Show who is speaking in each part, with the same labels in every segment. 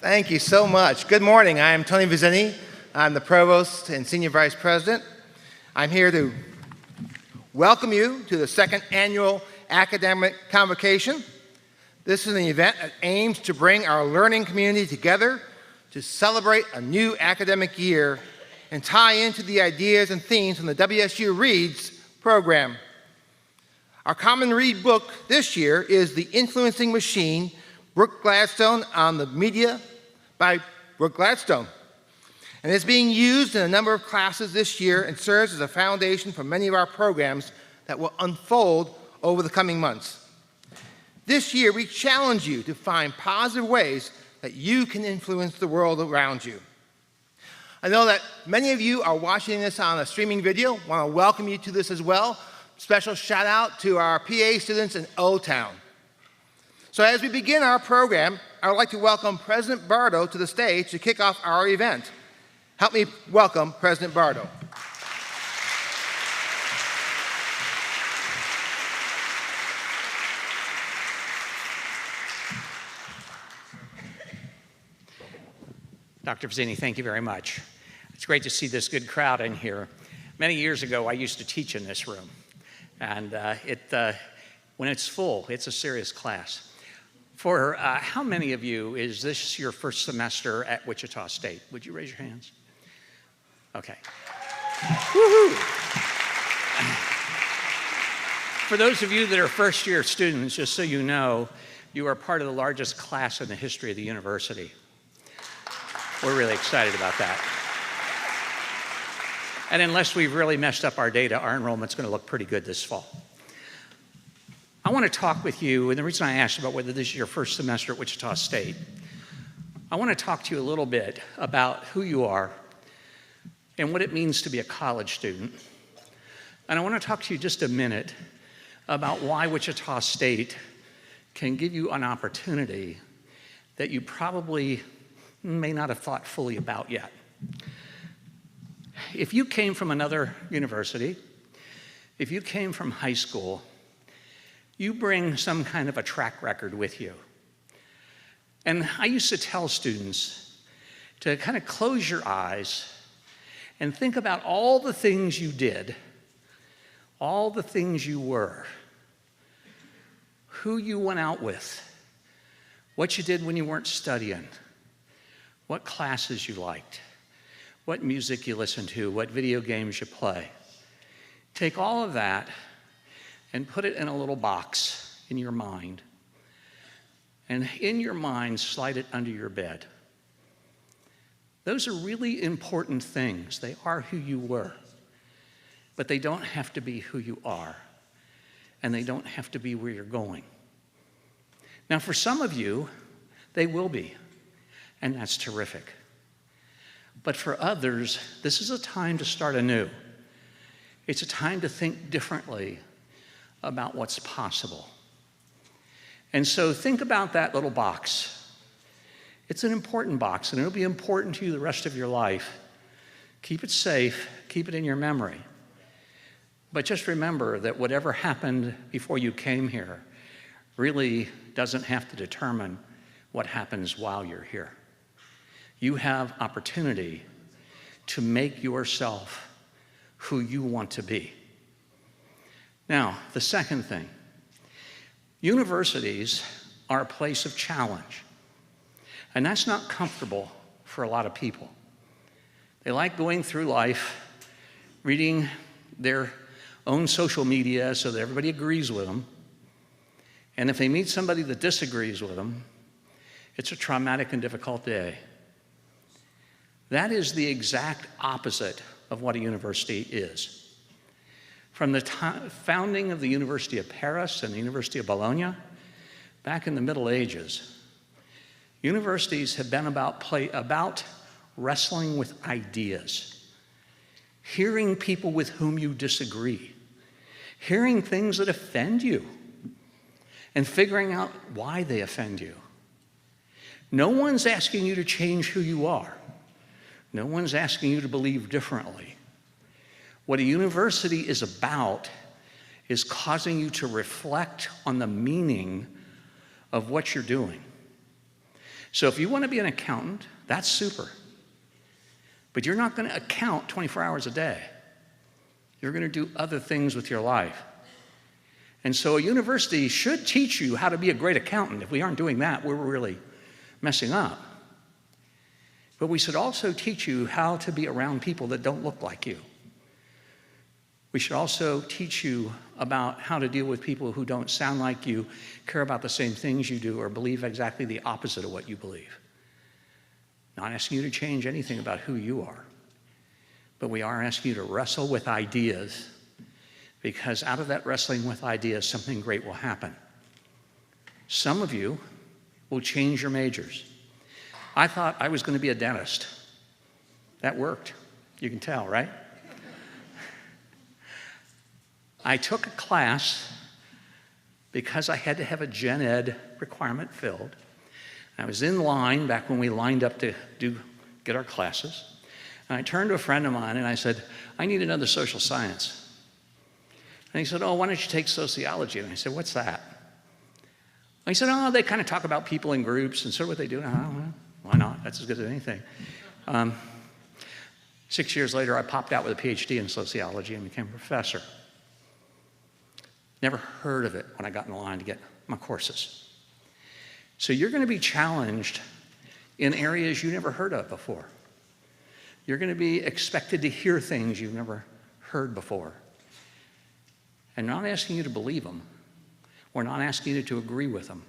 Speaker 1: Thank you so much. Good morning. I'm Tony Vizzini. I'm the Provost and Senior Vice President. I'm here to welcome you to the second annual Academic Convocation. This is an event that aims to bring our learning community together to celebrate a new academic year and tie into the ideas and themes from the WSU Reads program. Our common read book this year is The Influencing Machine, Brooke Gladstone on the Media by Brooke Gladstone. And it's being used in a number of classes this year and serves as a foundation for many of our programs that will unfold over the coming months. This year, we challenge you to find positive ways that you can influence the world around you. I know that many of you are watching this on a streaming video. I want to welcome you to this as well. Special shout out to our PA students in O-Town. So as we begin our program, I would like to welcome President Bardo to the stage to kick off our event. Help me welcome President Bardo.
Speaker 2: Dr. Vizzini, thank you very much. It's great to see this good crowd in here. Many years ago, I used to teach in this room. And when it's full, it's a serious class. For how many of you is this your first semester at Wichita State? Would you raise your hands? Okay. Woohoo! For those of you that are first-year students, just so you know, you are part of the largest class in the history of the university. We're really excited about that. And unless we've really messed up our data, our enrollment's going to look pretty good this fall. I want to talk with you, and the reason I asked about whether this is your first semester at Wichita State, I want to talk to you a little bit about who you are and what it means to be a college student. And I want to talk to you just a minute about why Wichita State can give you an opportunity that you probably may not have thought fully about yet. If you came from another university, if you came from high school, you bring some kind of a track record with you. And I used to tell students to kind of close your eyes and think about all the things you did, all the things you were, who you went out with, what you did when you weren't studying, what classes you liked, what music you listened to, what video games you play. Take all of that and put it in a little box in your mind. And in your mind, slide it under your bed. Those are really important things. They are who you were. But they don't have to be who you are. And they don't have to be where you're going. Now, for some of you, they will be. And that's terrific. But for others, this is a time to start anew. It's a time to think differently about what's possible. And so think about that little box. It's an important box, and it'll be important to you the rest of your life. Keep it safe, keep it in your memory. But just remember that whatever happened before you came here really doesn't have to determine what happens while you're here. You have opportunity to make yourself who you want to be. Now, the second thing, universities are a place of challenge. And that's not comfortable for a lot of people. They like going through life, reading their own social media so that everybody agrees with them. And if they meet somebody that disagrees with them, it's a traumatic and difficult day. That is the exact opposite of what a university is. From the founding of the University of Paris and the University of Bologna, back in the Middle Ages, universities have been about wrestling with ideas, hearing people with whom you disagree, hearing things that offend you, and figuring out why they offend you. No one's asking you to change who you are. No one's asking you to believe differently. What a university is about is causing you to reflect on the meaning of what you're doing. So if you want to be an accountant, that's super. But you're not going to account 24 hours a day. You're going to do other things with your life. And so a university should teach you how to be a great accountant. If we aren't doing that, we're really messing up. But we should also teach you how to be around people that don't look like you. We should also teach you about how to deal with people who don't sound like you, care about the same things you do, or believe exactly the opposite of what you believe. Not asking you to change anything about who you are, but we are asking you to wrestle with ideas, because out of that wrestling with ideas, something great will happen. Some of you will change your majors. I thought I was going to be a dentist. That worked. You can tell, right? I took a class because I had to have a gen ed requirement filled. I was in line back when we lined up to get our classes. And I turned to a friend of mine and I said, I need another social science. And he said, oh, why don't you take sociology? And I said, what's that? And he said, oh, they kind of talk about people in groups and sort of what they do. And I thought, well, why not? That's as good as anything. 6 years later, I popped out with a PhD in sociology and became a professor. Never heard of it when I got in line to get my courses. So you're going to be challenged in areas you never heard of before. You're going to be expected to hear things you've never heard before. And not asking you to believe them. We're not asking you to agree with them.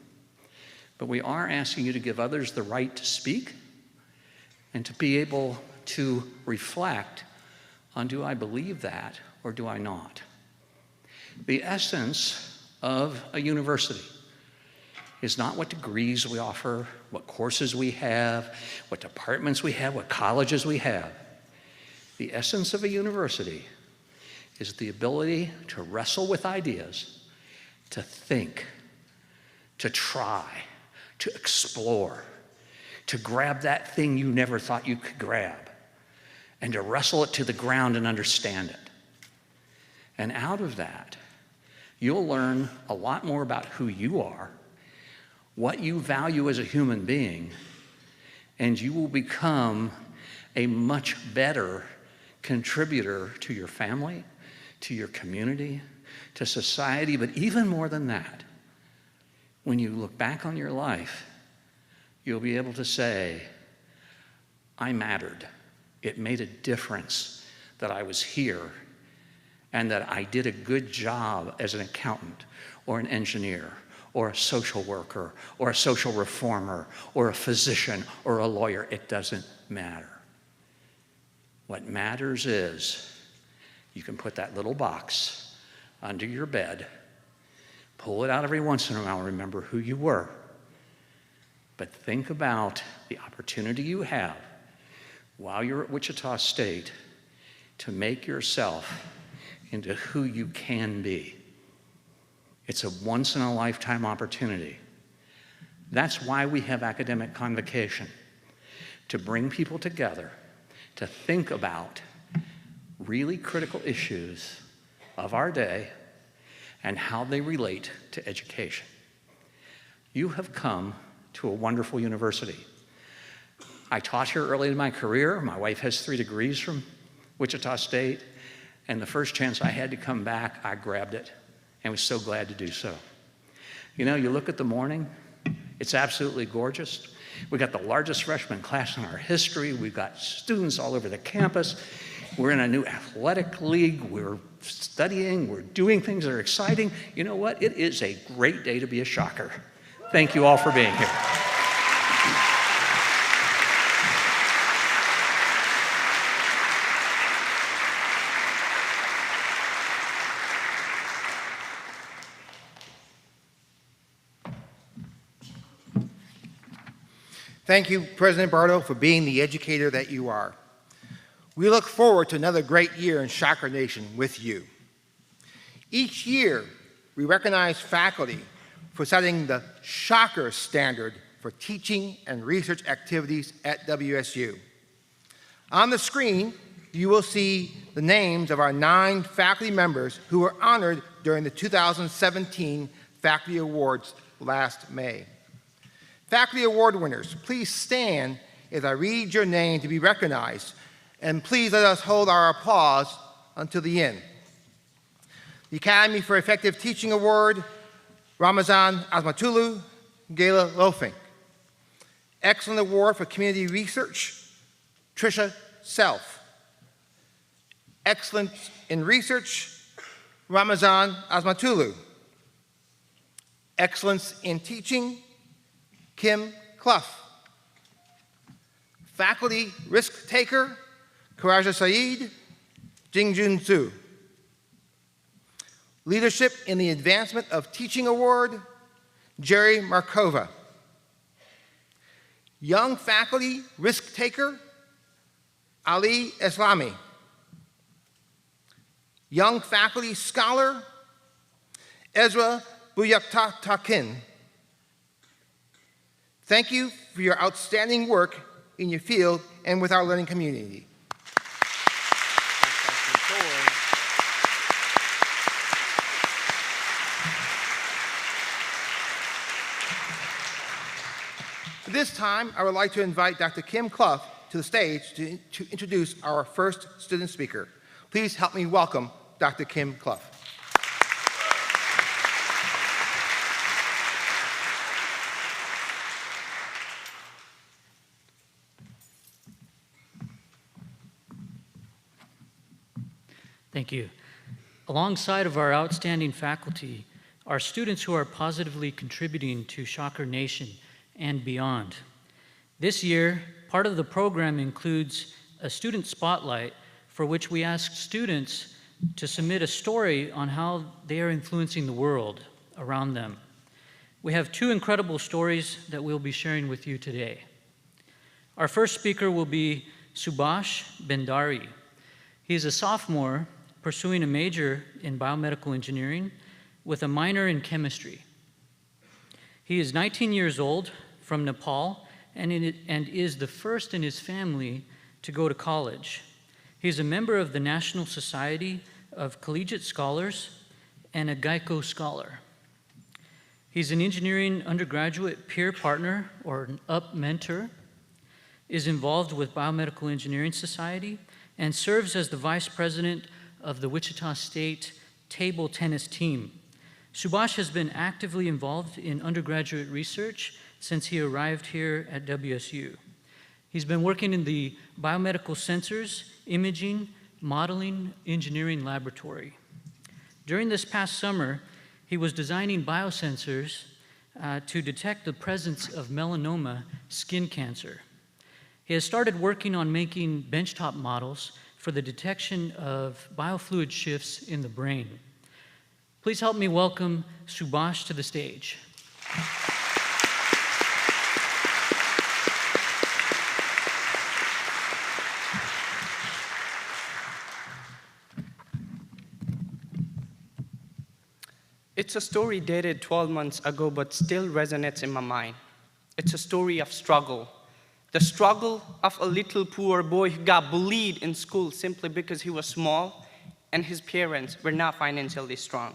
Speaker 2: But we are asking you to give others the right to speak and to be able to reflect on, do I believe that or do I not? The essence of a university is not what degrees we offer, what courses we have, what departments we have, what colleges we have. The essence of a university is the ability to wrestle with ideas, to think, to try, to explore, to grab that thing you never thought you could grab, and to wrestle it to the ground and understand it. And out of that, you'll learn a lot more about who you are, what you value as a human being, and you will become a much better contributor to your family, to your community, to society, but even more than that, when you look back on your life, you'll be able to say, I mattered. It made a difference that I was here and that I did a good job as an accountant or an engineer or a social worker or a social reformer or a physician or a lawyer. It doesn't matter. What matters is you can put that little box under your bed, pull it out every once in a while, remember who you were. But think about the opportunity you have while you're at Wichita State to make yourself into who you can be. It's a once-in-a-lifetime opportunity. That's why we have academic convocation, to bring people together, to think about really critical issues of our day and how they relate to education. You have come to a wonderful university. I taught here early in my career. My wife has 3 degrees from Wichita State, and the first chance I had to come back, I grabbed it and was so glad to do so. You know, you look at the morning, it's absolutely gorgeous. We got the largest freshman class in our history. We've got students all over the campus. We're in a new athletic league. We're studying. We're doing things that are exciting. You know what? It is a great day to be a shocker. Thank you all for being here.
Speaker 1: Thank you, President Bardo, for being the educator that you are. We look forward to another great year in Shocker Nation with you. Each year, we recognize faculty for setting the Shocker standard for teaching and research activities at WSU. On the screen, you will see the names of our 9 faculty members who were honored during the 2017 Faculty Awards last May. Faculty award winners, please stand as I read your name to be recognized, and please let us hold our applause until the end. The Academy for Effective Teaching Award, Ramazan Asmatulu, Gayla Lofink. Excellent Award for Community Research, Tricia Self. Excellence in Research, Ramazan Asmatulu. Excellence in Teaching, Kim Clough. Faculty Risk Taker, Karaja Saeed, Jingjun Zhu. Leadership in the Advancement of Teaching Award, Jerry Markova. Young Faculty Risk Taker, Ali Islami. Young Faculty Scholar, Ezra Buyaktakin. Thank you for your outstanding work in your field and with our learning community. At this time, I would like to invite Dr. Kim Clough to the stage to introduce our first student speaker. Please help me welcome Dr. Kim Clough.
Speaker 3: Thank you. Alongside of our outstanding faculty are students who are positively contributing to Shocker Nation and beyond. This year, part of the program includes a student spotlight for which we ask students to submit a story on how they are influencing the world around them. We have two incredible stories that we'll be sharing with you today. Our first speaker will be Subhash Bendari. He's a sophomore pursuing a major in biomedical engineering with a minor in chemistry. He is 19 years old, from Nepal, and is the first in his family to go to college. He's a member of the National Society of Collegiate Scholars and a Geico Scholar. He's an engineering undergraduate peer partner, or an UP mentor, is involved with Biomedical Engineering Society, and serves as the vice president of the Wichita State table tennis team. Subhash has been actively involved in undergraduate research since he arrived here at WSU. He's been working in the biomedical sensors, imaging, modeling, engineering laboratory. During this past summer, he was designing biosensors to detect the presence of melanoma skin cancer. He has started working on making benchtop models for the detection of biofluid shifts in the brain. Please help me welcome Subhash to the stage.
Speaker 4: It's a story dated 12 months ago, but still resonates in my mind. It's a story of struggle. The struggle of a little poor boy who got bullied in school simply because he was small and his parents were not financially strong.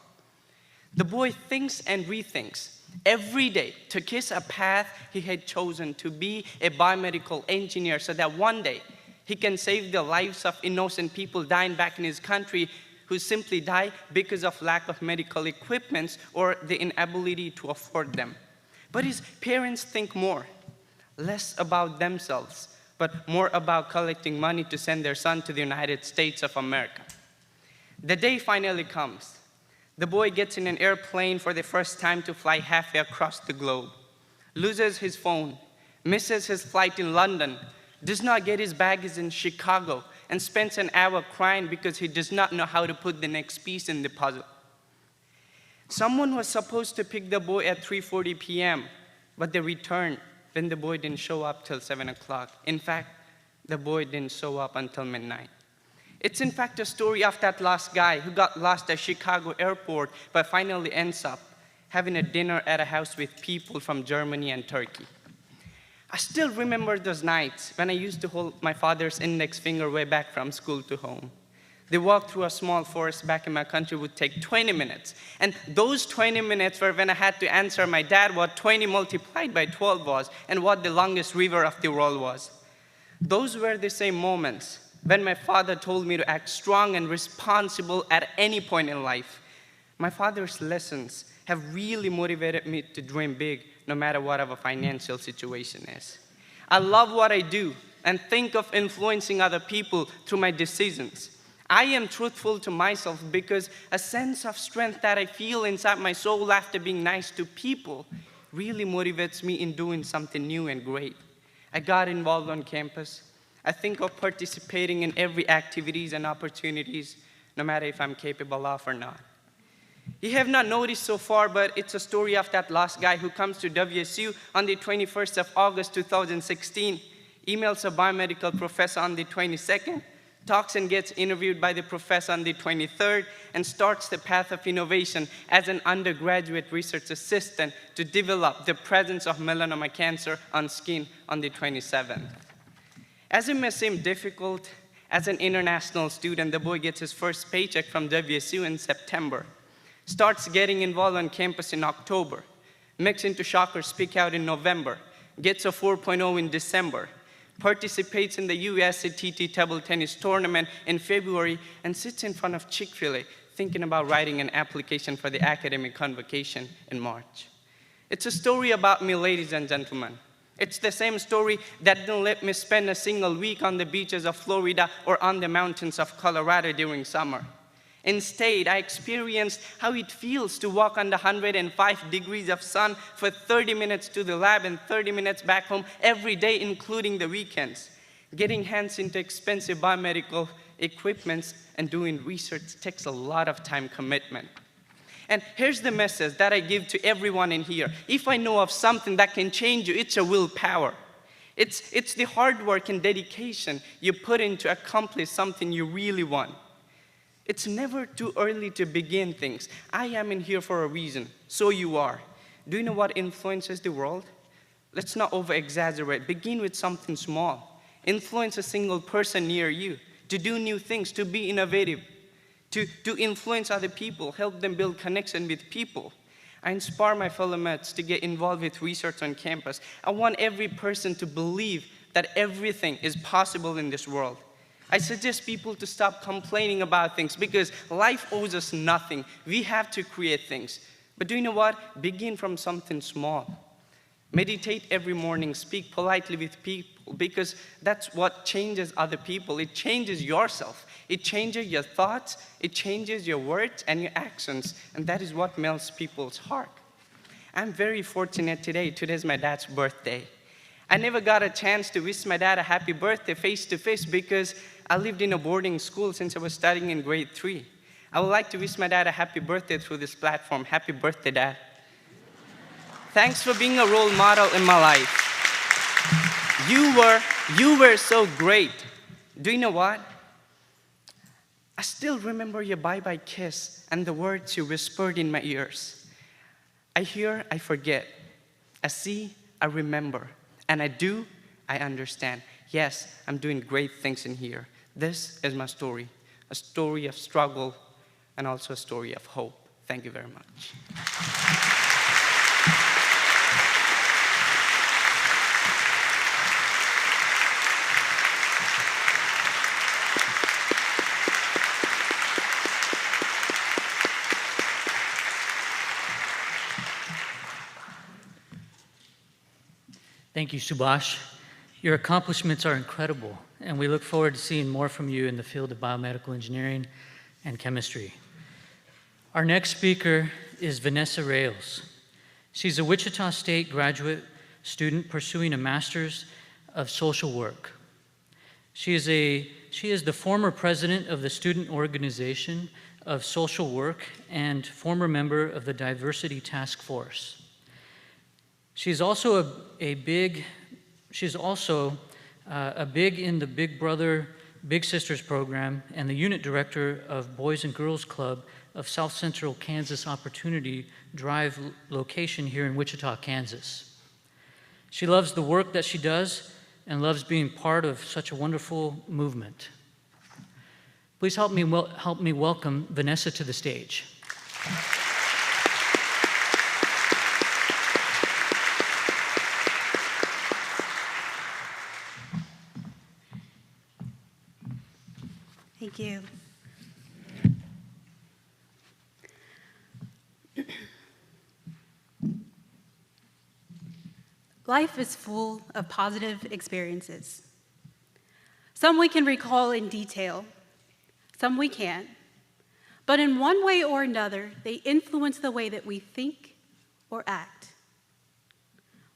Speaker 4: The boy thinks and rethinks every day to kiss a path he had chosen to be a biomedical engineer so that one day he can save the lives of innocent people dying back in his country who simply die because of lack of medical equipment or the inability to afford them. But his parents think more, less about themselves, but more about collecting money to send their son to the United States of America. The day finally comes. The boy gets in an airplane for the first time to fly halfway across the globe, loses his phone, misses his flight in London, does not get his baggage in Chicago, and spends an hour crying because he does not know how to put the next piece in the puzzle. Someone was supposed to pick the boy at 3:40 p.m., but they returned when the boy didn't show up till 7 o'clock. In fact, the boy didn't show up until midnight. It's in fact a story of that last guy who got lost at Chicago airport, but finally ends up having a dinner at a house with people from Germany and Turkey. I still remember those nights when I used to hold my father's index finger way back from school to home. The walk through a small forest back in my country would take 20 minutes. And those 20 minutes were when I had to answer my dad what 20 multiplied by 12 was and what the longest river of the world was. Those were the same moments when my father told me to act strong and responsible at any point in life. My father's lessons have really motivated me to dream big no matter what our financial situation is. I love what I do and think of influencing other people through my decisions. I am truthful to myself because a sense of strength that I feel inside my soul after being nice to people really motivates me in doing something new and great. I got involved on campus. I think of participating in every activities and opportunities, no matter if I'm capable of or not. You have not noticed so far, but it's a story of that last guy who comes to WSU on the 21st of August 2016, emails a biomedical professor on the 22nd, talks and gets interviewed by the professor on the 23rd, and starts the path of innovation as an undergraduate research assistant to develop the presence of melanoma cancer on skin on the 27th. As it may seem difficult, as an international student, the boy gets his first paycheck from WSU in September, starts getting involved on campus in October, makes into Shocker Speak Out in November, gets a 4.0 in December, participates in the USATT table tennis tournament in February, and sits in front of Chick-fil-A thinking about writing an application for the academic convocation in March. It's a story about me, ladies and gentlemen. It's the same story that didn't let me spend a single week on the beaches of Florida or on the mountains of Colorado during summer. Instead, I experienced how it feels to walk under 105 degrees of sun for 30 minutes to the lab and 30 minutes back home every day, including the weekends. Getting hands into expensive biomedical equipments and doing research takes a lot of time commitment. And here's the message that I give to everyone in here. If I know of something that can change you, it's your willpower. It's the hard work and dedication you put in to accomplish something you really want. It's never too early to begin things. I am in here for a reason, so you are. Do you know what influences the world? Let's not over-exaggerate. Begin with something small. Influence a single person near you to do new things, to be innovative, to influence other people, help them build connection with people. I inspire my fellow mates to get involved with research on campus. I want every person to believe that everything is possible in this world. I suggest people to stop complaining about things because life owes us nothing. We have to create things. But do you know what? Begin from something small. Meditate every morning, speak politely with people because that's what changes other people. It changes yourself. It changes your thoughts, it changes your words and your actions, and that is what melts people's heart. I'm very fortunate today. Today's my dad's birthday. I never got a chance to wish my dad a happy birthday face-to-face because I lived in a boarding school since I was studying in grade 3. I would like to wish my dad a happy birthday through this platform. Happy birthday, Dad. Thanks for being a role model in my life. You were so great. Do you know what? I still remember your bye-bye kiss and the words you whispered in my ears. I hear, I forget. I see, I remember. And I do, I understand. Yes, I'm doing great things in here. This is my story, a story of struggle and also a story of hope. Thank you very much.
Speaker 3: Thank you, Subhash. Your accomplishments are incredible, and we look forward to seeing more from you in the field of biomedical engineering and chemistry. Our next speaker is Vanessa Rales. She's a Wichita State graduate student pursuing a master's of social work. She is the former president of the Student Organization of Social Work and former member of the Diversity Task Force. She's also a big in the Big Brother, Big Sisters program and the unit director of Boys and Girls Club of South Central Kansas Opportunity Drive location here in Wichita, Kansas. She loves the work that she does and loves being part of such a wonderful movement. Please help me welcome Vanessa to the stage.
Speaker 5: Thank you. Life is full of positive experiences. Some we can recall in detail, some we can't. But in one way or another, they influence the way that we think or act.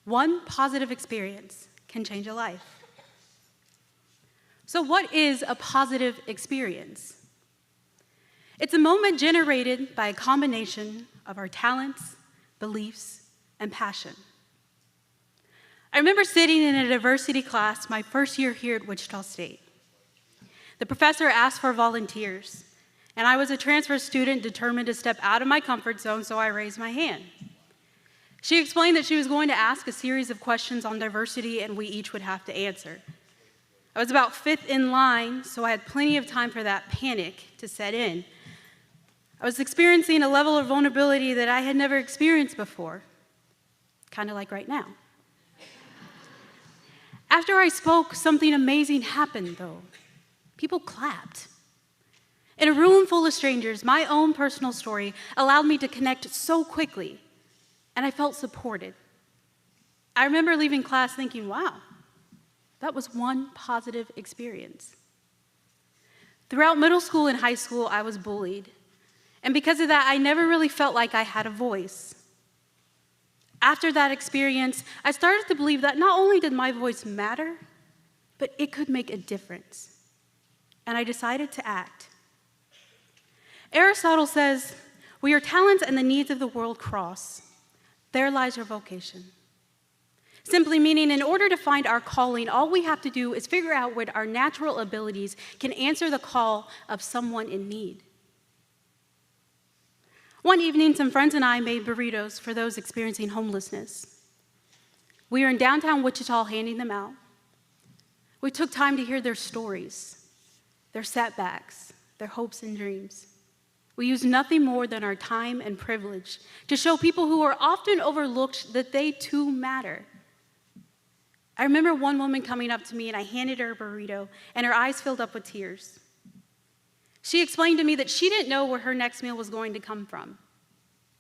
Speaker 5: One positive experience can change a life. So what is a positive experience? It's a moment generated by a combination of our talents, beliefs, and passion. I remember sitting in a diversity class my first year here at Wichita State. The professor asked for volunteers, and I was a transfer student determined to step out of my comfort zone, so I raised my hand. She explained that she was going to ask a series of questions on diversity, and we each would have to answer. I was about fifth in line, so I had plenty of time for that panic to set in. I was experiencing a level of vulnerability that I had never experienced before, kind of like right now. After I spoke, something amazing happened, though. People clapped. In a room full of strangers, my own personal story allowed me to connect so quickly, and I felt supported. I remember leaving class thinking, wow, that was one positive experience. Throughout middle school and high school, I was bullied, and because of that, I never really felt like I had a voice. After that experience, I started to believe that not only did my voice matter, but it could make a difference. And I decided to act. Aristotle says, where your talents and the needs of the world cross, there lies your vocation. Simply meaning, in order to find our calling, all we have to do is figure out what our natural abilities can answer the call of someone in need. One evening, some friends and I made burritos for those experiencing homelessness. We were in downtown Wichita handing them out. We took time to hear their stories, their setbacks, their hopes and dreams. We used nothing more than our time and privilege to show people who are often overlooked that they too matter. I remember one woman coming up to me and I handed her a burrito and her eyes filled up with tears. She explained to me that she didn't know where her next meal was going to come from.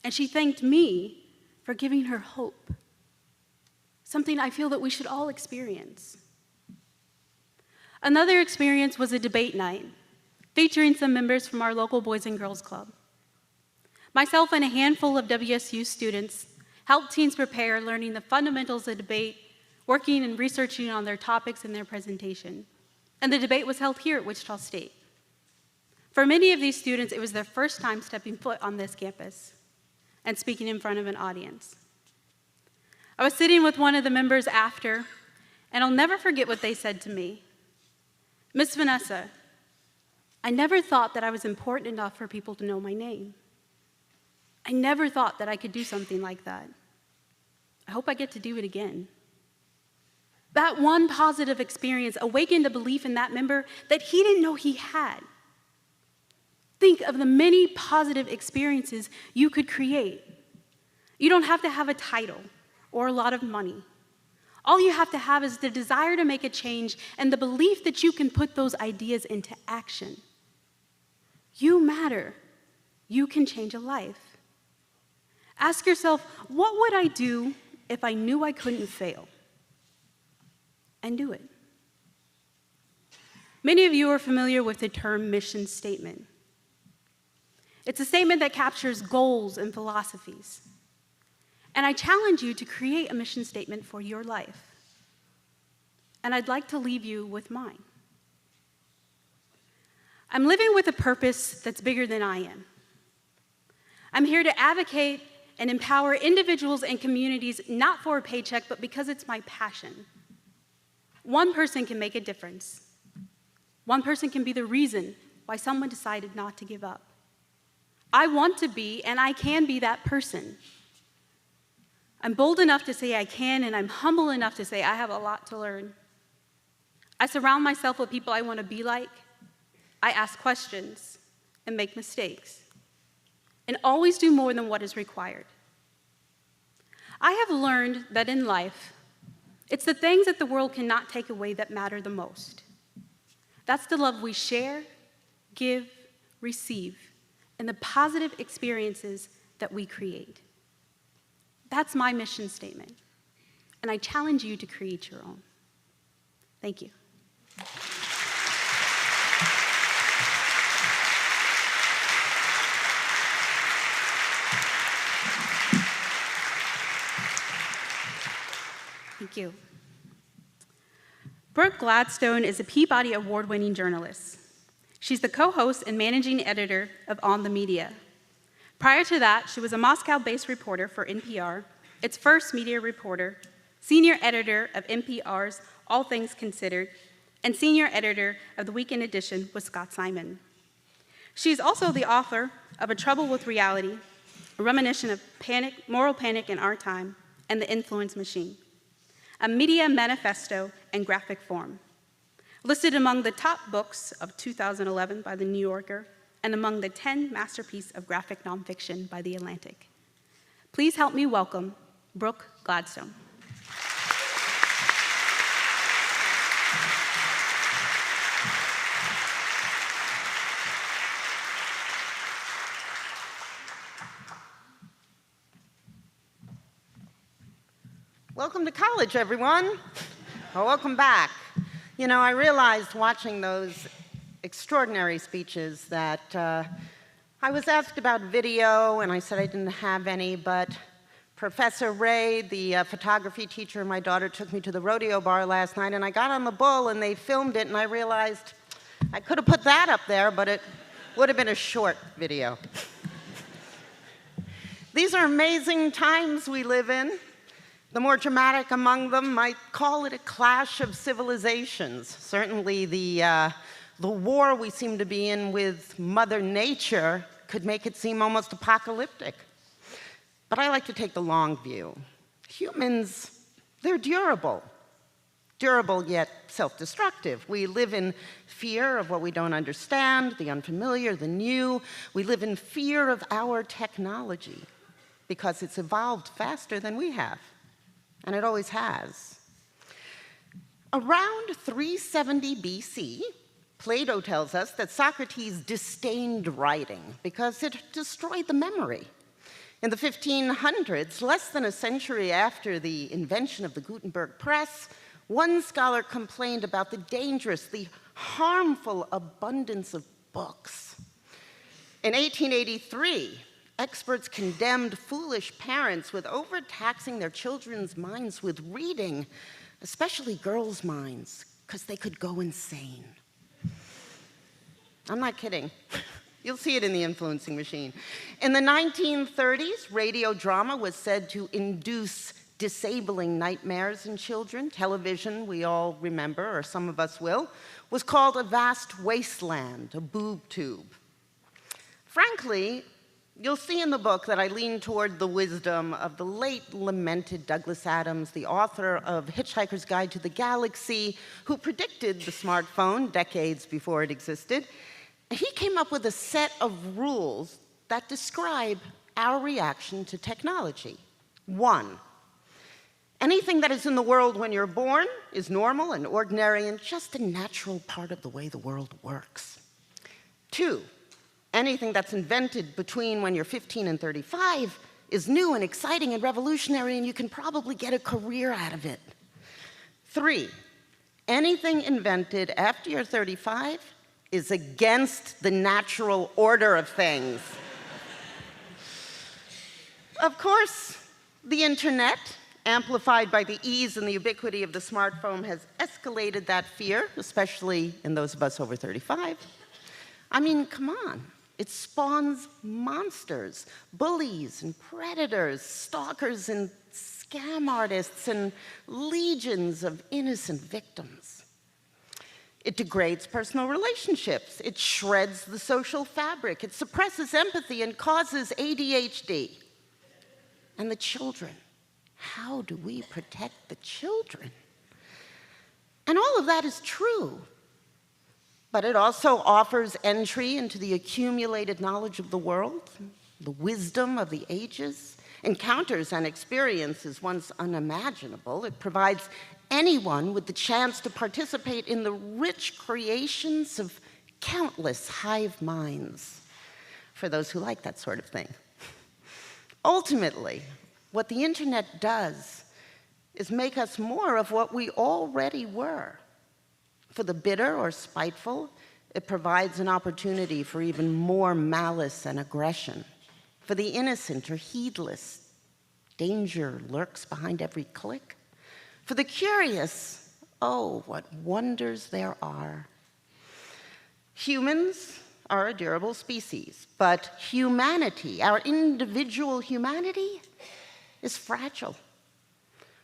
Speaker 5: And she thanked me for giving her hope, something I feel that we should all experience. Another experience was a debate night featuring some members from our local Boys and Girls Club. Myself and a handful of WSU students helped teens prepare, learning the fundamentals of debate, working and researching on their topics and their presentation. And the debate was held here at Wichita State. For many of these students, it was their first time stepping foot on this campus and speaking in front of an audience. I was sitting with one of the members after, and I'll never forget what they said to me. Miss Vanessa, I never thought that I was important enough for people to know my name. I never thought that I could do something like that. I hope I get to do it again. That one positive experience awakened a belief in that member that he didn't know he had. Think of the many positive experiences you could create. You don't have to have a title or a lot of money. All you have to have is the desire to make a change and the belief that you can put those ideas into action. You matter. You can change a life. Ask yourself, what would I do if I knew I couldn't fail? And do it. Many of you are familiar with the term mission statement. It's a statement that captures goals and philosophies. And I challenge you to create a mission statement for your life. And I'd like to leave you with mine. I'm living with a purpose that's bigger than I am. I'm here to advocate and empower individuals and communities, not for a paycheck, but because it's my passion. One person can make a difference. One person can be the reason why someone decided not to give up. I want to be, and I can be that person. I'm bold enough to say I can, and I'm humble enough to say I have a lot to learn. I surround myself with people I want to be like, I ask questions and make mistakes, and always do more than what is required. I have learned that in life, it's the things that the world cannot take away that matter the most. That's the love we share, give, receive, and the positive experiences that we create. That's my mission statement, and I challenge you to create your own. Thank you. Thank you. Brooke Gladstone is a Peabody Award-winning journalist. She's the co-host and managing editor of On the Media. Prior to that, she was a Moscow-based reporter for NPR, its first media reporter, senior editor of NPR's All Things Considered, and senior editor of the Weekend Edition with Scott Simon. She's also the author of A Trouble with Reality, a reminiscence of moral panic in our time, and The Influence Machine, a media manifesto in graphic form, listed among the top books of 2011 by The New Yorker and among the 10 masterpieces of graphic nonfiction by The Atlantic. Please help me welcome Brooke Gladstone.
Speaker 6: Welcome to college, everyone. Well, welcome back. You know, I realized watching those extraordinary speeches that I was asked about video, and I said I didn't have any, but Professor Ray, the photography teacher of my daughter, took me to the rodeo bar last night, and I got on the bull, and they filmed it, and I realized I could have put that up there, but it would have been a short video. These are amazing times we live in. The more dramatic among them might call it a clash of civilizations. Certainly the war we seem to be in with Mother Nature could make it seem almost apocalyptic. But I like to take the long view. Humans, they're durable. Durable yet self-destructive. We live in fear of what we don't understand, the unfamiliar, the new. We live in fear of our technology because it's evolved faster than we have. And it always has. Around 370 BC, Plato tells us that Socrates disdained writing because it destroyed the memory. In the 1500s, less than a century after the invention of the Gutenberg press, one scholar complained about the dangerous, the harmful abundance of books. In 1883, experts condemned foolish parents with overtaxing their children's minds with reading, especially girls' minds, because they could go insane. I'm not kidding. You'll see it in The Influencing Machine. In the 1930s, radio drama was said to induce disabling nightmares in children. Television, we all remember, or some of us will, was called a vast wasteland, a boob tube. Frankly, you'll see in the book that I lean toward the wisdom of the late lamented Douglas Adams, the author of Hitchhiker's Guide to the Galaxy, who predicted the smartphone decades before it existed. He came up with a set of rules that describe our reaction to technology. 1, anything that is in the world when you're born is normal and ordinary and just a natural part of the way the world works. 2, anything that's invented between when you're 15 and 35 is new and exciting and revolutionary, and you can probably get a career out of it. 3, anything invented after you're 35 is against the natural order of things. Of course, the internet, amplified by the ease and the ubiquity of the smartphone, has escalated that fear, especially in those of us over 35. I mean, come on. It spawns monsters, bullies and predators, stalkers and scam artists, and legions of innocent victims. It degrades personal relationships. It shreds the social fabric. It suppresses empathy and causes ADHD. And the children. How do we protect the children? And all of that is true. But it also offers entry into the accumulated knowledge of the world, the wisdom of the ages, encounters and experiences once unimaginable. It provides anyone with the chance to participate in the rich creations of countless hive minds, for those who like that sort of thing. Ultimately, what the internet does is make us more of what we already were. For the bitter or spiteful, it provides an opportunity for even more malice and aggression. For the innocent or heedless, danger lurks behind every click. For the curious, oh, what wonders there are. Humans are a durable species, but humanity, our individual humanity, is fragile.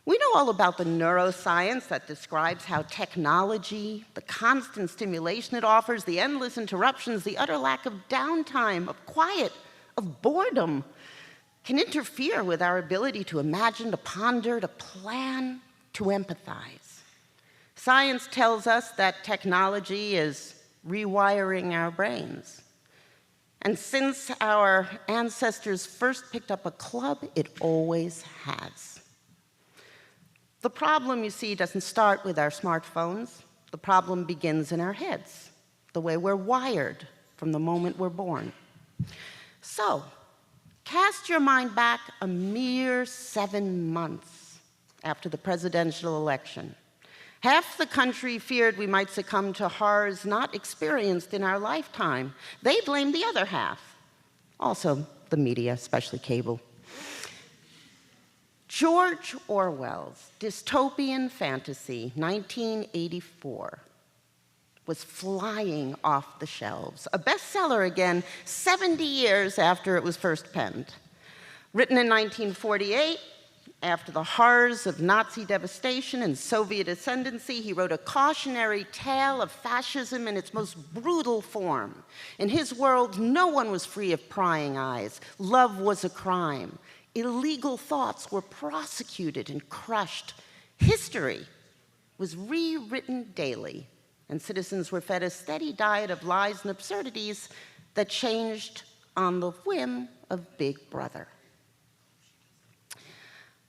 Speaker 6: We know all about the neuroscience that describes how technology, the constant stimulation it offers, the endless interruptions, the utter lack of downtime, of quiet, of boredom, can interfere with our ability to imagine, to ponder, to plan, to empathize. Science tells us that technology is rewiring our brains. And since our ancestors first picked up a club, it always has. The problem, you see, doesn't start with our smartphones. The problem begins in our heads, the way we're wired from the moment we're born. So, cast your mind back a mere 7 months after the presidential election. Half the country feared we might succumb to horrors not experienced in our lifetime. They blamed the other half, also the media, especially cable. George Orwell's dystopian fantasy, 1984, was flying off the shelves. A bestseller again, 70 years after it was first penned. Written in 1948, after the horrors of Nazi devastation and Soviet ascendancy, he wrote a cautionary tale of fascism in its most brutal form. In his world, no one was free of prying eyes. Love was a crime. Illegal thoughts were prosecuted and crushed. History was rewritten daily, and citizens were fed a steady diet of lies and absurdities that changed on the whim of Big Brother.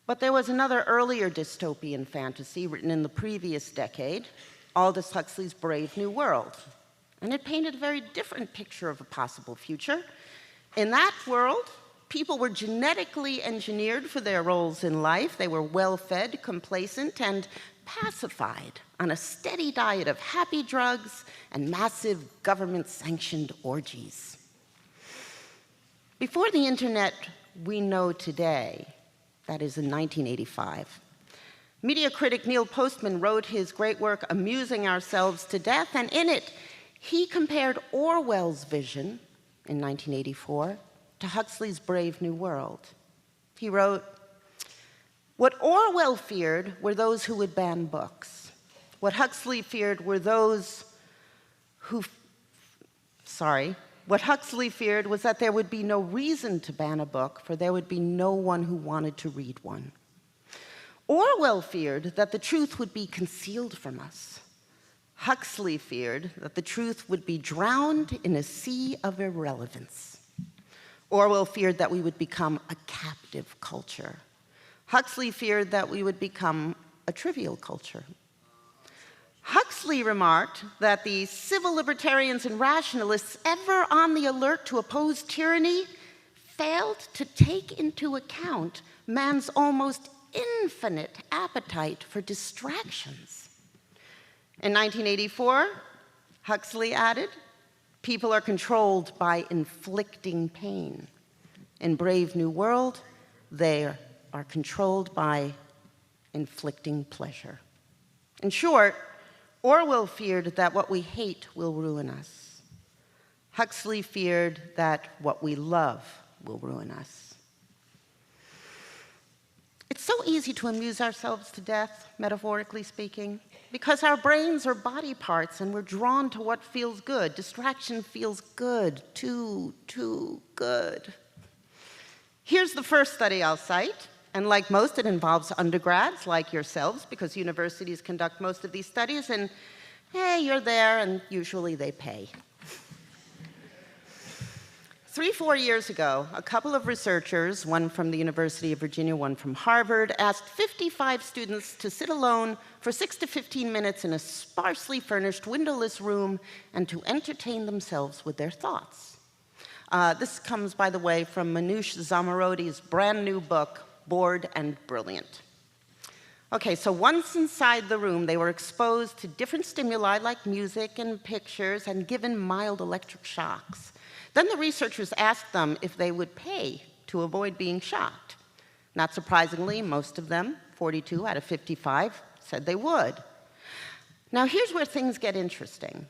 Speaker 6: But there was another earlier dystopian fantasy written in the previous decade, Aldous Huxley's Brave New World. And it painted a very different picture of a possible future. In that world, people were genetically engineered for their roles in life. They were well-fed, complacent, and pacified on a steady diet of happy drugs and massive government-sanctioned orgies. Before the internet we know today, that is in 1985, media critic Neil Postman wrote his great work, Amusing Ourselves to Death, and in it, he compared Orwell's vision in 1984 to Huxley's Brave New World. He wrote, "What Orwell feared were those who would ban books. What Huxley feared were those who, what Huxley feared was that there would be no reason to ban a book, for there would be no one who wanted to read one. Orwell feared that the truth would be concealed from us. Huxley feared that the truth would be drowned in a sea of irrelevance. Orwell feared that we would become a captive culture. Huxley feared that we would become a trivial culture. Huxley remarked that the civil libertarians and rationalists, ever on the alert to oppose tyranny, failed to take into account man's almost infinite appetite for distractions. In 1984, Huxley added, people are controlled by inflicting pain. In Brave New World, they are controlled by inflicting pleasure. In short, Orwell feared that what we hate will ruin us. Huxley feared that what we love will ruin us. It's so easy to amuse ourselves to death, metaphorically speaking, because our brains are body parts and we're drawn to what feels good. Distraction feels good, too good. Here's the first study I'll cite. And like most, it involves undergrads like yourselves, because universities conduct most of these studies. And Hey, you're there, and usually they pay. 4 years ago, a couple of researchers, one from the University of Virginia, one from Harvard, asked 55 students to sit alone for 6 to 15 minutes in a sparsely furnished, windowless room and to entertain themselves with their thoughts. This comes, by the way, from Manoush Zomorodi's brand new book, Bored and Brilliant. Okay, so once inside the room, they were exposed to different stimuli like music and pictures and given mild electric shocks. Then the researchers asked them if they would pay to avoid being shocked. Not surprisingly, most of them, 42 out of 55, said they would. Now here's where things get interesting.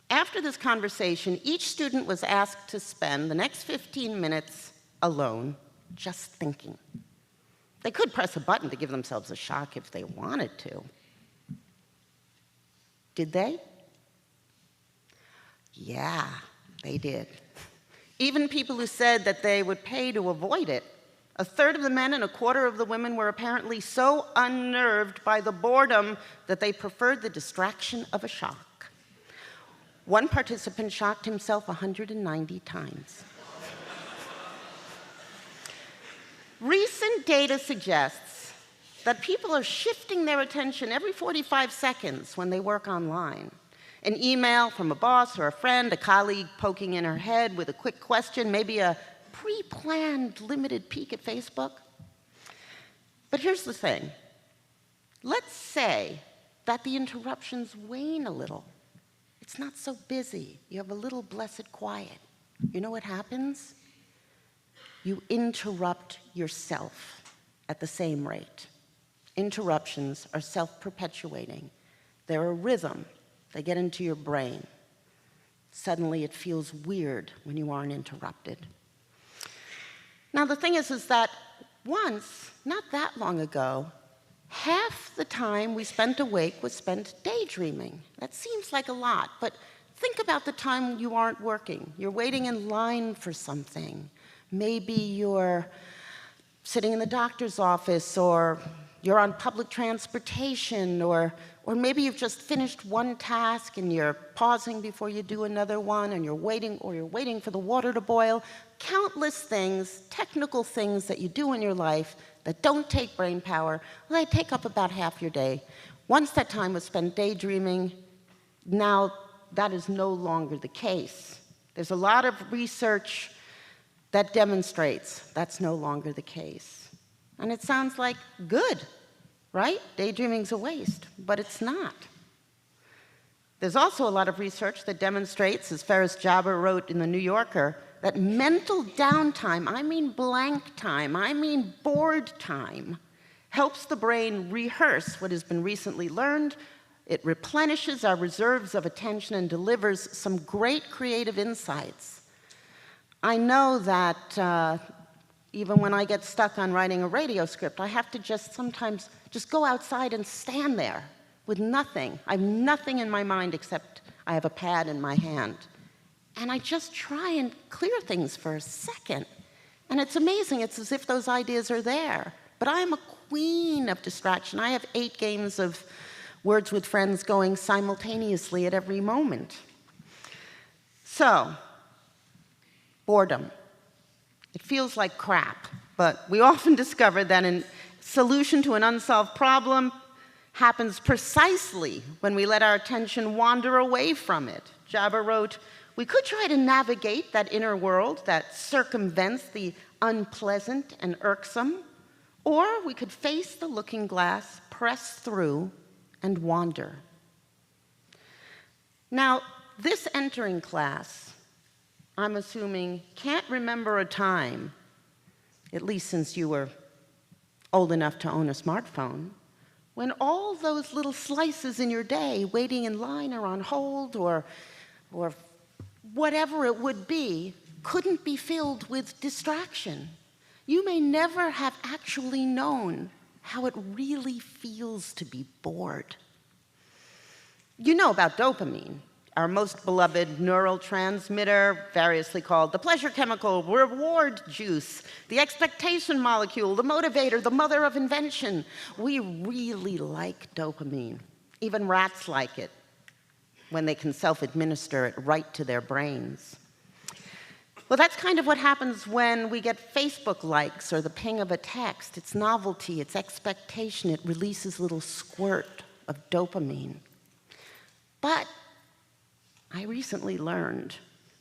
Speaker 6: After this conversation, each student was asked to spend the next 15 minutes alone just thinking. They could press a button to give themselves a shock if they wanted to. Did they? Yeah, they did. Even people who said that they would pay to avoid it. A third of the men and a quarter of the women were apparently so unnerved by the boredom that they preferred the distraction of a shock. One participant shocked himself 190 times. Recent data suggests that people are shifting their attention every 45 seconds when they work online. An email from a boss or a friend, a colleague poking in her head with a quick question, maybe a pre-planned limited peek at Facebook. But here's the thing. Let's say that the interruptions wane a little. It's not so busy. You have a little blessed quiet. You know what happens? You interrupt yourself at the same rate. Interruptions are self-perpetuating. They're a rhythm. They get into your brain. Suddenly it feels weird when you aren't interrupted. Now the thing is that once, not that long ago, half the time we spent awake was spent daydreaming. That seems like a lot, but think about the time you aren't working. You're waiting in line for something. Maybe you're sitting in the doctor's office, or you're on public transportation, or maybe you've just finished one task and you're pausing before you do another one, and you're waiting for the water to boil. Countless things, technical things that you do in your life that don't take brain power, well, they take up about half your day. Once that time was spent daydreaming, now that is no longer the case. There's a lot of research that demonstrates that's no longer the case. And it sounds like good, right? Daydreaming's a waste, but it's not. There's also a lot of research that demonstrates, as Ferris Jabber wrote in The New Yorker, that mental downtime, I mean blank time, I mean bored time, helps the brain rehearse what has been recently learned. It replenishes our reserves of attention and delivers some great creative insights. I know that even when I get stuck on writing a radio script, I have to sometimes just go outside and stand there with nothing. I have nothing in my mind except I have a pad in my hand. And I just try and clear things for a second. And it's amazing. It's as if those ideas are there. But I am a queen of distraction. I have 8 games of Words with Friends going simultaneously at every moment. So, boredom. It feels like crap, but we often discover that a solution to an unsolved problem happens precisely when we let our attention wander away from it. Jabber wrote, "We could try to navigate that inner world that circumvents the unpleasant and irksome, or we could face the looking glass, press through, and wander." Now, this entering class, I'm assuming, can't remember a time, at least since you were old enough to own a smartphone, when all those little slices in your day, waiting in line or on hold or whatever it would be, couldn't be filled with distraction. You may never have actually known how it really feels to be bored. You know about dopamine, our most beloved neurotransmitter, variously called the pleasure chemical, reward juice, the expectation molecule, the motivator, the mother of invention. We really like dopamine. Even rats like it. when they can self-administer it right to their brains. Well, that's kind of what happens when we get Facebook likes or the ping of a text. It's novelty, it's expectation, it releases a little squirt of dopamine. But I recently learned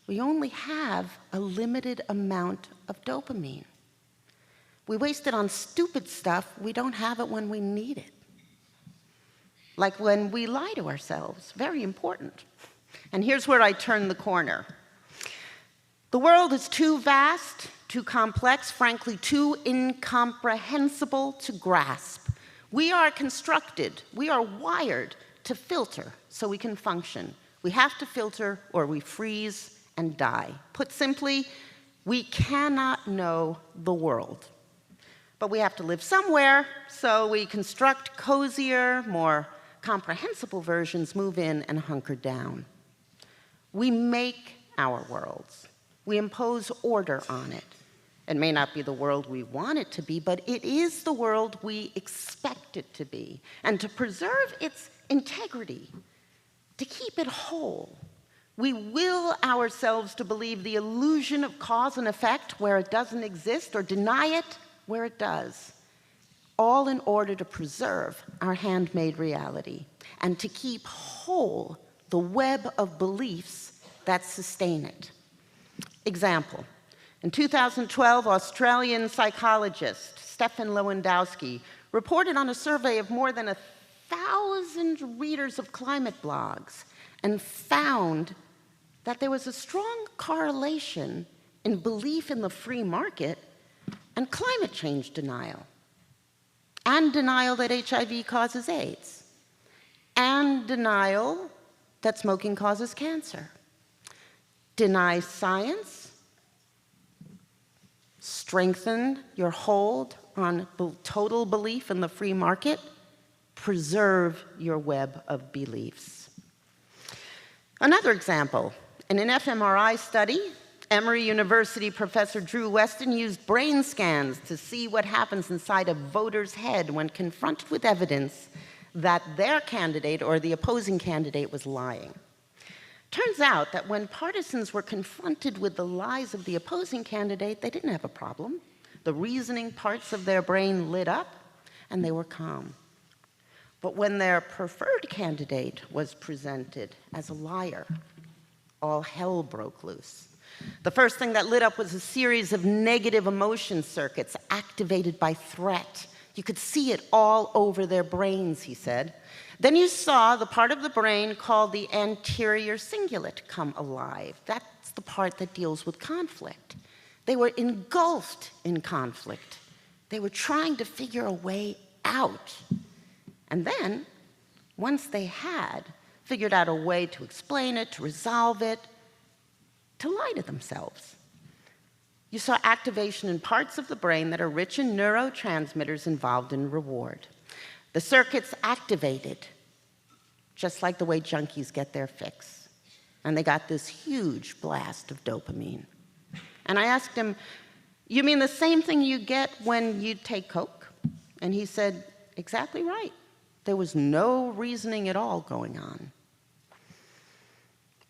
Speaker 6: we only have a limited amount of dopamine. We waste it on stupid stuff, we don't have it when we need it. Like when we lie to ourselves, very important. And here's where I turn the corner. The world is too vast, too complex, frankly, too incomprehensible to grasp. We are constructed, we are wired to filter so we can function. We have to filter or we freeze and die. Put simply, we cannot know the world. But we have to live somewhere, so we construct cozier, more comprehensible versions, move in and hunker down. We make our worlds. We impose order on it. It may not be the world we want it to be, but it is the world we expect it to be. And to preserve its integrity, to keep it whole, we will ourselves to believe the illusion of cause and effect where it doesn't exist, or deny it where it does, all in order to preserve our handmade reality and to keep whole the web of beliefs that sustain it. Example, in 2012, Australian psychologist Stefan Lewandowski reported on a survey of more than 1,000 readers of climate blogs and found that there was a strong correlation in belief in the free market and climate change denial, and denial that HIV causes AIDS, and denial that smoking causes cancer. Deny science, strengthen your hold on total belief in the free market, preserve your web of beliefs. Another example, in an fMRI study, Emory University professor Drew Weston used brain scans to see what happens inside a voter's head when confronted with evidence that their candidate or the opposing candidate was lying. Turns out that when partisans were confronted with the lies of the opposing candidate, they didn't have a problem. The reasoning parts of their brain lit up, and they were calm. But when their preferred candidate was presented as a liar, all hell broke loose. The first thing that lit up was a series of negative emotion circuits activated by threat. You could see it all over their brains, he said. Then you saw the part of the brain called the anterior cingulate come alive. That's the part that deals with conflict. They were engulfed in conflict. They were trying to figure a way out. And then, once they had figured out a way to explain it, to resolve it, to lie to themselves. You saw activation in parts of the brain that are rich in neurotransmitters involved in reward. The circuits activated, just like the way junkies get their fix. And they got this huge blast of dopamine. And I asked him, you mean the same thing you get when you take Coke? And he said, exactly right. There was no reasoning at all going on.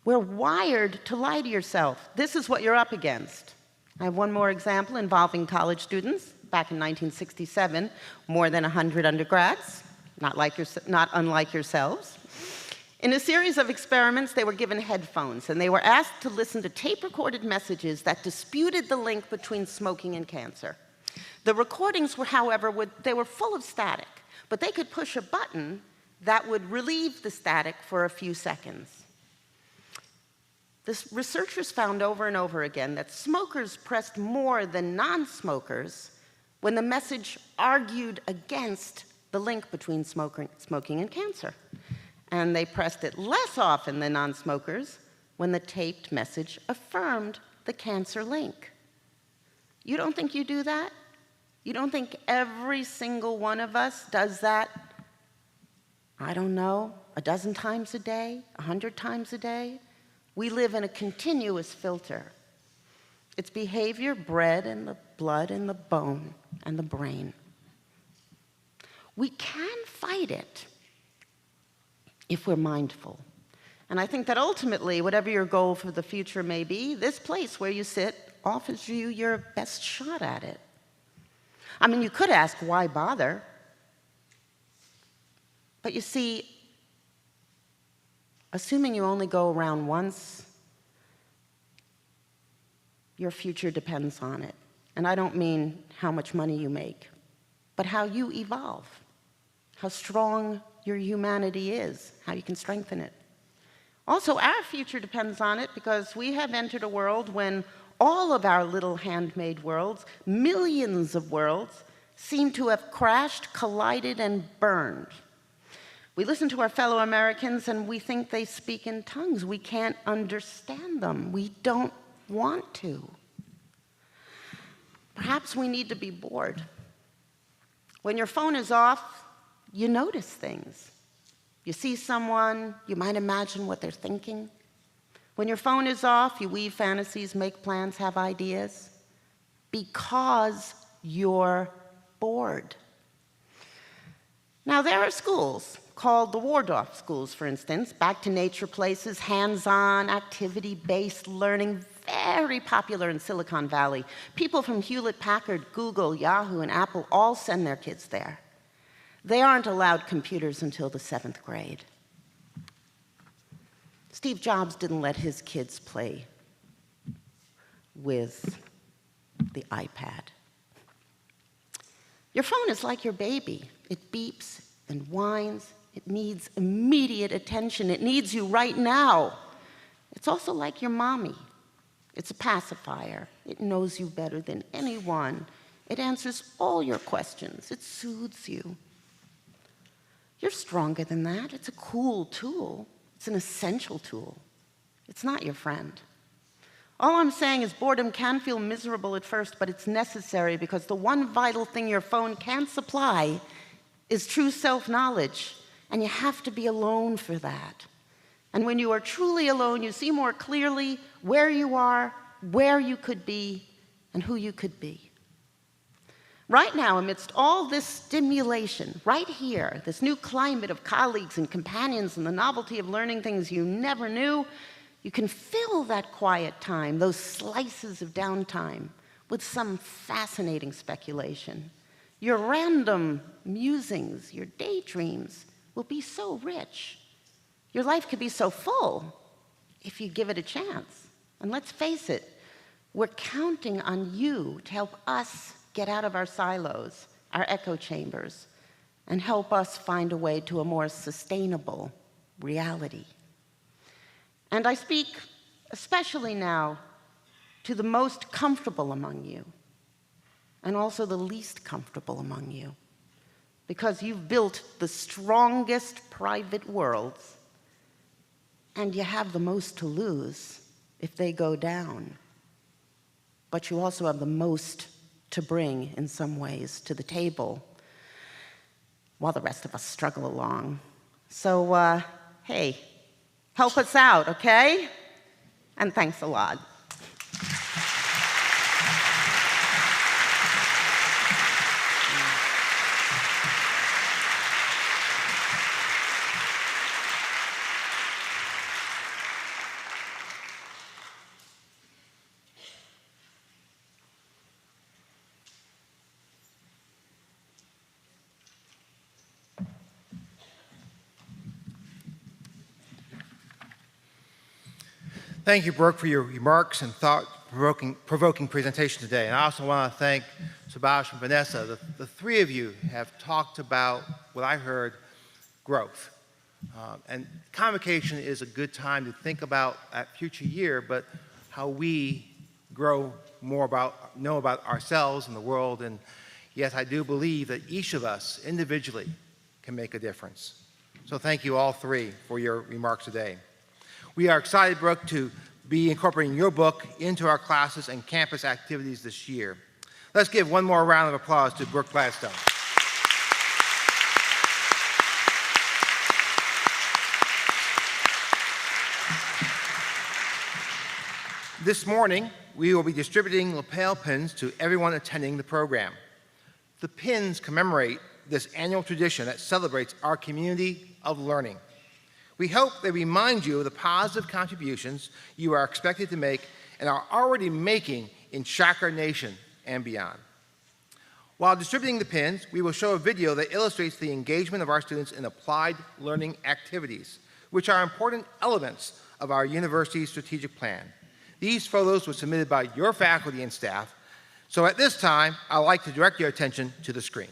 Speaker 6: We're wired to lie to yourself. This is what you're up against. I have one more example involving college students. Back in 1967, more than 100 undergrads, not unlike yourselves. In a series of experiments, they were given headphones, and they were asked to listen to tape-recorded messages that disputed the link between smoking and cancer. The recordings were, however, they were full of static, but they could push a button that would relieve the static for a few seconds. The researchers found over and over again that smokers pressed more than non-smokers when the message argued against the link between smoking and cancer. And they pressed it less often than non-smokers when the taped message affirmed the cancer link. You don't think you do that? You don't think every single one of us does that, I don't know, a dozen times a day, 100 times a day? We live in a continuous filter. It's behavior bred in the blood and the bone and the brain. We can fight it if we're mindful. And I think that ultimately, whatever your goal for the future may be, this place where you sit offers you your best shot at it. I mean, you could ask, why bother? But you see, assuming you only go around once, your future depends on it. And I don't mean how much money you make, but how you evolve, how strong your humanity is, how you can strengthen it. Also, our future depends on it because we have entered a world when all of our little handmade worlds, millions of worlds, seem to have crashed, collided, and burned. We listen to our fellow Americans and we think they speak in tongues. We can't understand them. We don't want to. Perhaps we need to be bored. When your phone is off, you notice things. You see someone, you might imagine what they're thinking. When your phone is off, you weave fantasies, make plans, have ideas, because you're bored. Now, there are schools called the Waldorf schools, for instance, back to nature places, hands-on, activity-based learning, very popular in Silicon Valley. People from Hewlett-Packard, Google, Yahoo, and Apple all send their kids there. They aren't allowed computers until the 7th grade. Steve Jobs didn't let his kids play with the iPad. Your phone is like your baby. It beeps and whines. It needs immediate attention. It needs you right now. It's also like your mommy. It's a pacifier. It knows you better than anyone. It answers all your questions. It soothes you. You're stronger than that. It's a cool tool. It's an essential tool. It's not your friend. All I'm saying is boredom can feel miserable at first, but it's necessary because the one vital thing your phone can supply is true self-knowledge, and you have to be alone for that. And when you are truly alone, you see more clearly where you are, where you could be, and who you could be. Right now, amidst all this stimulation, right here, this new climate of colleagues and companions and the novelty of learning things you never knew, you can fill that quiet time, those slices of downtime, with some fascinating speculation. Your random musings, your daydreams will be so rich. Your life could be so full if you give it a chance. And let's face it, we're counting on you to help us get out of our silos, our echo chambers, and help us find a way to a more sustainable reality. And I speak especially now to the most comfortable among you, and also the least comfortable among you, because you've built the strongest private worlds, and you have the most to lose if they go down. But you also have the most to bring, in some ways, to the table, while the rest of us struggle along. So, hey, help us out, okay? And thanks a lot.
Speaker 1: Thank you, Brooke, for your remarks and thought-provoking presentation today. And I also want to thank Subhash and Vanessa. The three of you have talked about what I heard, growth. And Convocation is a good time to think about that future year, but how we grow more know about ourselves and the world. And yes, I do believe that each of us individually can make a difference. So thank you all three for your remarks today. We are excited, Brooke, to be incorporating your book into our classes and campus activities this year. Let's give one more round of applause to Brooke Gladstone. This morning, we will be distributing lapel pins to everyone attending the program. The pins commemorate this annual tradition that celebrates our community of learning. We hope they remind you of the positive contributions you are expected to make and are already making in Shocker Nation and beyond. While distributing the pins, we will show a video that illustrates the engagement of our students in applied learning activities, which are important elements of our university's strategic plan. These photos were submitted by your faculty and staff, so at this time, I'd like to direct your attention to the screen.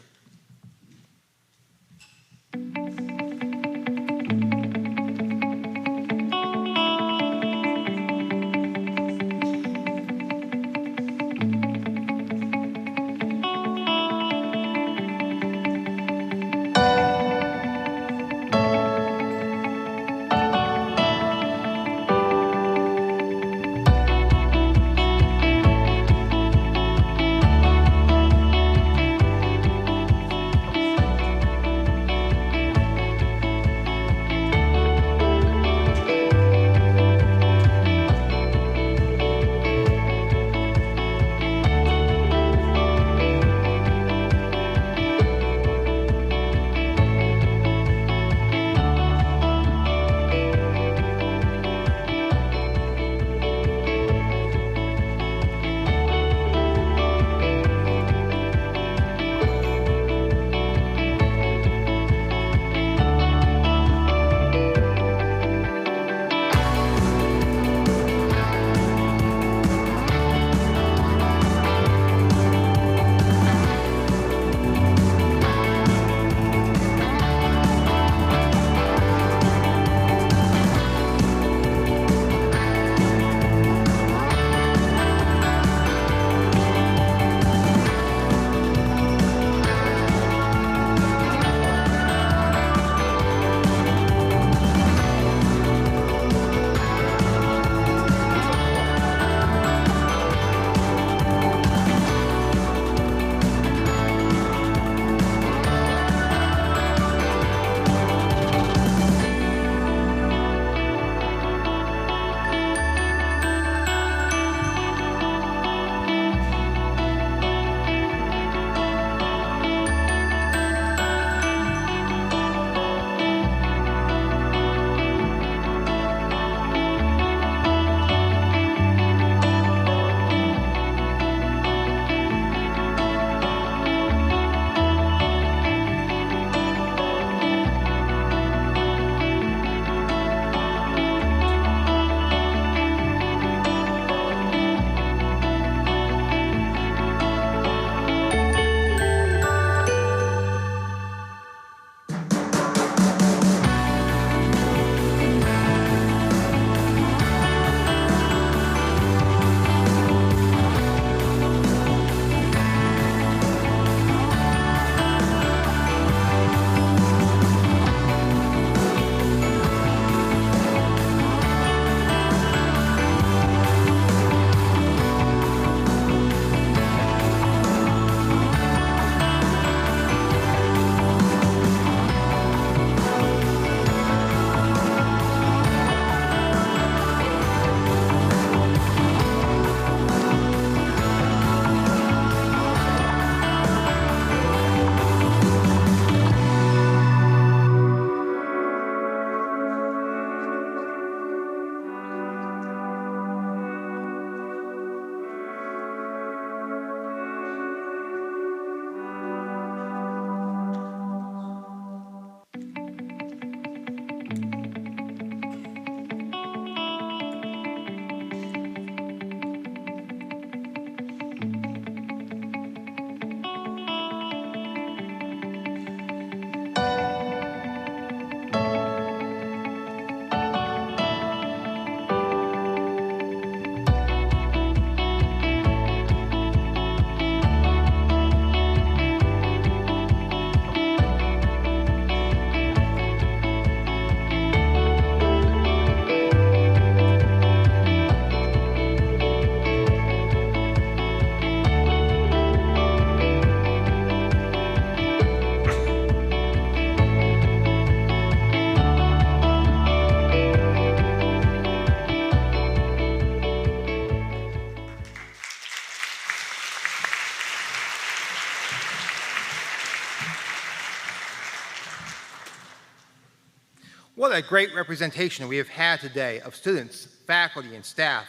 Speaker 1: What a great representation we have had today of students, faculty, and staff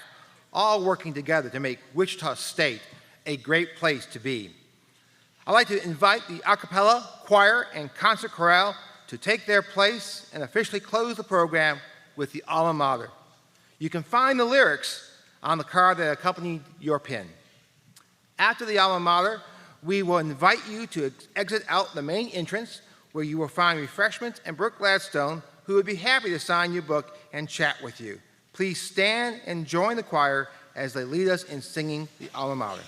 Speaker 1: all working together to make Wichita State a great place to be. I'd like to invite the a cappella, choir, and concert chorale to take their place and officially close the program with the alma mater. You can find the lyrics on the card that accompanied your pin. After the alma mater, we will invite you to exit out the main entrance where you will find refreshments and Brooke Gladstone, who would be happy to sign your book and chat with you. Please stand and join the choir as they lead us in singing the alma mater.